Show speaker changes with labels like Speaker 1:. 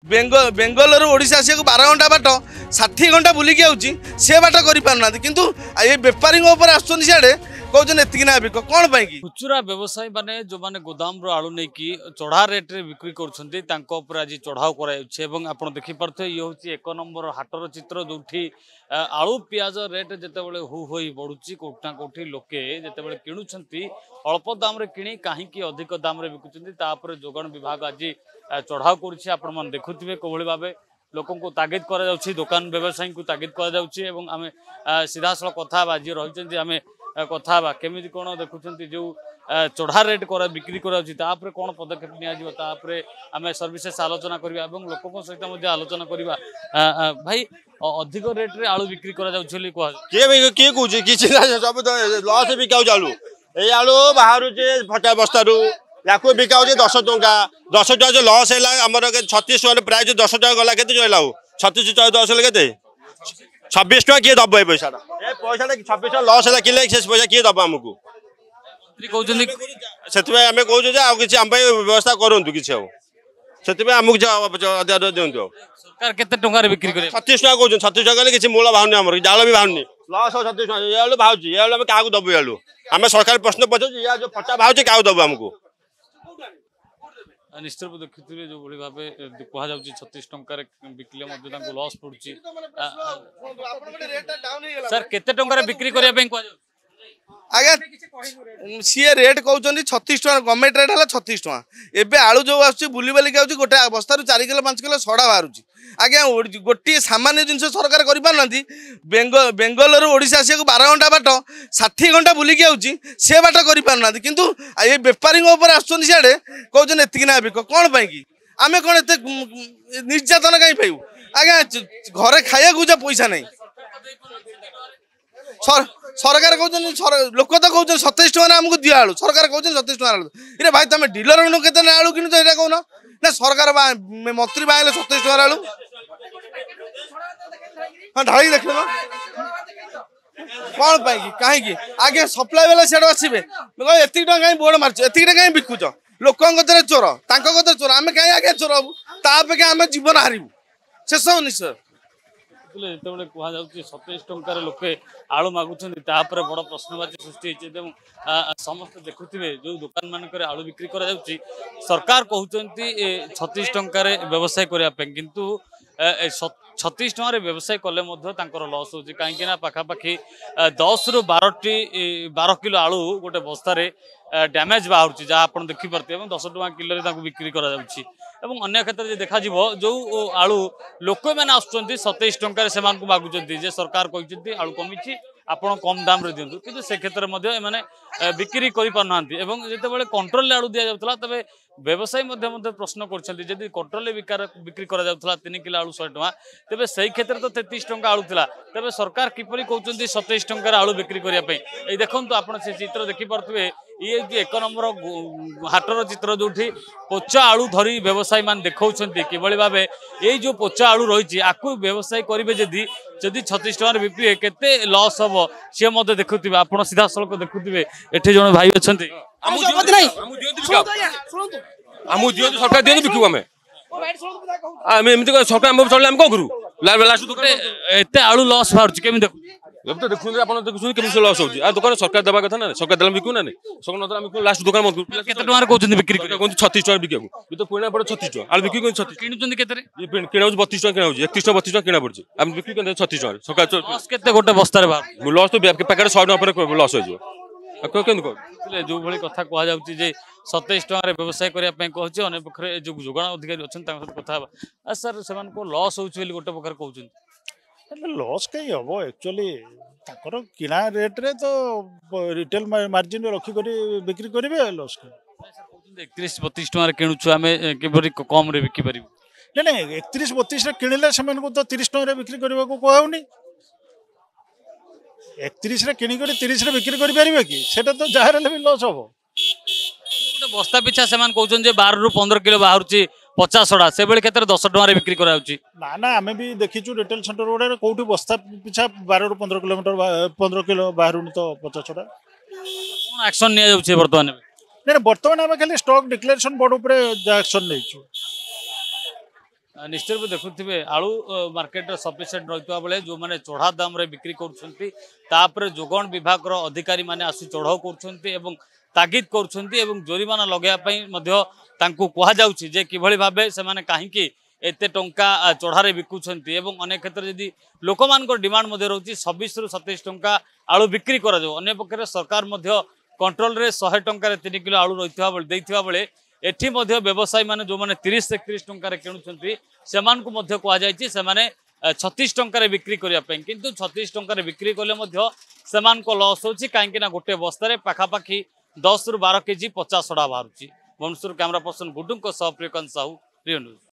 Speaker 1: बेंगलोर ओडिशा आसिया 12 घंटा बाट 60 घंटा बुलिकी आउची से बाट करि पारना किंतु ये बेपारी ऊपर आसुछन सियाडे कहउछन एतिक ना बिक कोन पई की
Speaker 2: खुचुरा व्यवसायी माने जो माने गोदाम रो आलू नै की चढ़ा रेट रे बिक्री करछन्ती तांको ऊपर आज चढ़ाव कराउछे एवं आपण देखि परथे ये होची एक नंबर हाटर चित्र जोठी आलू पियाज रेट जते बेले हु होई बढुची कोठा कोठी लोके जते बेले किणुछन्ती अल्प दाम रे किणी काहे की अधिक दाम रे बिकुछन्ती तापर जोगण विभाग आज चढ़ाव करुछि आपण मन देखुथिबे कोभଳି भाबे लोकों को तागिद करा जाउछि दुकान व्यवसायी को तागिद करा जाउछि एवं आमे सीधा सळ कथा बाजी रहिछन्ती आमे कथा बा केमिति कोन देखुछन्ती जो चढ़ा रेट करा बिक्री करा जाउछि तापर कोन पदक्षेप निया जिवो तापर आमे सर्विसेस आलोचना करबा एवं लोकों सहित मध्ये आलोचना करबा भाई अधिक रेट रे आलू बिक्री करा जाउछि को
Speaker 3: के कुछ किछि सब लॉस बिकाउ चालू ए आलू बाहर जे फटा बस्तारू याको बिकाउ 10 टंका 10 टका जो लॉस हैला हमर 36 टका प्राइस 10 टका गला केते जोइला 36 टका 10 ले केते 26 टका के दब पैसा ए पैसा 26 टका लॉस हैला किले से पैसा के दब हमकु
Speaker 2: कहउछन्ती
Speaker 3: सेतबे हमें कहउ जे आ किछि हम व्यवस्था करंतु किछि हो सेतबे हमकु आधार देंतु
Speaker 2: सरकार केते टंका रे बिक्री करे
Speaker 3: 36 टका कहउ 36 टका ले किछि मूला भावनी हमर जाल भी भावनी लॉस 36 टका ये आलू भाउची ये आलू हम कागु दब आलू हमें सरकार प्रश्न पछो या जो फटा भाउची कागु दब हमकु
Speaker 2: निश्चित रूप देखुए जो भाई भाव कह जा 36 टंकार बिकले लॉस पड़ुची सर केते टंकार बिक्री करने
Speaker 1: आज्ञा सी रेट कहते 36 टका गवर्नमेंट रेट है 36 टका एवं आलू जो आसुची बुली बालिक आउची गोटे बस्तार 4 किलो 5 किलो सड़ा बाहर आज्ञा गोटे सामान्य जिन सरकार करना बेंगलोर ओडिशा आसिया 12 घंटा बाट 60 घंटा बुलिकी आउची से बाट करना किंतु ये बेपारी ऊपर आसुछन सियाडे कहउछन एतिक ना बिक कोन पई की आमे कोन एते निर्यातन कहीं पाइबू आज्ञा घरे खाइया को पैसा नहीं सरकार कहते लोक तो कहते 27 टका आमको दिया आलू सरकार कहते 27 टका आलू इरे भाई तुम डीलर के आलू किणुच ये कौन ना सरकार मंत्री बाहर 27 टका आलू हाँ ढाई देख कौन पाई कहीं आगे सप्लाई वाला सीआड़ आसवे एति कहीं बोर्ड मार्च एति कहीं बिकुच लोक चोर चोर आम कहीं आगे चोर हबू तापे आम जीवन हारू शेष हो निश्चय
Speaker 2: जो कह 27 टंकार लोके आलू मागुंट बड़ प्रश्नवाची सृष्टि समस्त देखुए जो दुकान मानक आलू बिक्री कर सरकार कहते 36 टंकार व्यवसाय करने किंतु 36 टंकार व्यवसाय कले लॉस हो कहीं पाखापाखि 10 रु 12 किलो आलू गोटे बस्तार डैमेज बाहर जहाँ आप देखिपे 10 टका किलो बिक्री कर अन्य क्षेत्र में देखा जो आलू लोक मैंने आसुँच 27 टंकार से मागुंट जे सरकार कहते आलू कमी आपण कम दाम रे दिंतु किंतु से क्षेत्र में माने बिक्री करि पारना जिते बड़े कंट्रोल आलू दि जाउतला तबे व्यवसायी प्रश्न कर कंट्रोल बिक्री करा जाउतला 3 किलो आलू 100 टका तबे सही क्षेत्र तो 33 टंका आलू थिला तबे सरकार किपरि कहउचंती 27 टंकार आलू बिक्री करिया पई ए देखंतु आपण से चित्र देखि परथुवे ये एक नंबर हाटर चित्र जो पोचा आलू धरी व्यवसायी मान देखौछंती किबळी भाबे ये जो पोचा आलू रही आकु व्यवसाय करेंगे जदि 36 टका बिक्री केते लॉस हम सी मत देखुवे आप सीधा सड़क देखुवे एठी जण भाई अच्छा
Speaker 4: सरकार दियो बिकू आम एमती सरकार आम चल कौन करूँ
Speaker 2: एते आलू लॉस बाहर केमी देखु
Speaker 4: अब तो देखुन आप देखुन केमी लॉस होची आ दुकान सरकार देबा कथा ना सरकार देला बिकू ना सरकार नदला हम लास्ट दुकान मत
Speaker 2: केते टका कहउछन बिक्री कर
Speaker 4: 36 टका बिकू ये तो पुणा पड़े 36 टका आल बिकू 36
Speaker 2: किनुचन केते
Speaker 4: ये किना 32 टका किना 31 टका 32 टका किना पड़ची हम बिक्री कर 36 टका सरकार
Speaker 2: लॉस केते गोटे बस्तार बाहर
Speaker 4: लॉस तो पैकेट 100 टका पर लॉस हो जो केन
Speaker 2: जो भली कथा कह जाउची जे 27 टका व्यवसाय करिया पय कहउची अने पखरे जो जोगाण अधिकारी अछन तांग सहित कथा सर सेमान को लॉस होउची बेली गोटे प्रकार कहउछन
Speaker 5: लॉस कहीं हम एक्चुअली किना रेट रे तो रिटेल मार्जिन रखी बिक्री करेंगे लॉस
Speaker 2: 31-32 टका किणुछु आमे केबरी कम रे बिकि परिबु
Speaker 5: नहीं 31-32 किणिले से तो 30 टका बिक्री करने को कहूनी 31 रे किणी 30 रे बिक्री कर पारिबे कि सेटा तो जहार भी लॉस हम
Speaker 2: गोटे बस्ता पिछा से कहउछन जे 12 रु 15 किलो बाहरुची 50 टका से बेले क्षेत्र 10 टका बिक्री कराउची
Speaker 5: ना आमे भी देखिचु रिटेल सेंटर गुडा कोठी बस्ता पिछा 12 रु 15 किलोमीटर 15 किलो बाहरुनी तो 50 टका
Speaker 2: कोन एक्शन निया जाउची वर्तमान
Speaker 5: नहीं वर्तमान आम खाली स्टॉक डिक्लेरेशन बोर्ड उपर एक्शन नहीं
Speaker 2: निश्चय रूप देखुवे आलू मार्केट सफिसीयंट रही बेले जो मैंने चढ़ा दाम बिक्री कर जोगण विभाग अधिकारी मैंने आसि चढ़ाऊ कर तागिद कर जोरिमाना लगेगा कहुचे जे किभली भाबे से माने कहीं एत टंका चढ़ारे बिकुंट अनेक क्षेत्र में लोक मान डिमांड रोचे 26 ରୁ 27 टंका आलू बिक्री कर पक्षे सरकार कंट्रोल रे 100 टंकार 3 किलो आलू रही बेले एठी व्यवसायी माने जो माने 30 से 31 टंकार किणुछंती सेमान को मध्य कहा जायछि से माने 36 टंकार बिक्री करिया पई किंतु 36 टंकार बिक्री कले मध्य सेमान को लॉस होछि काहेकि ना गोटे बस्तारे पाखापाखी 10 ରୁ 12 केजी 50 सड़ा बाहरुछि। भुवनेश्वर कैमरा पर्सन गुडुंग सह प्रियकांत साहू रियो न्यूज।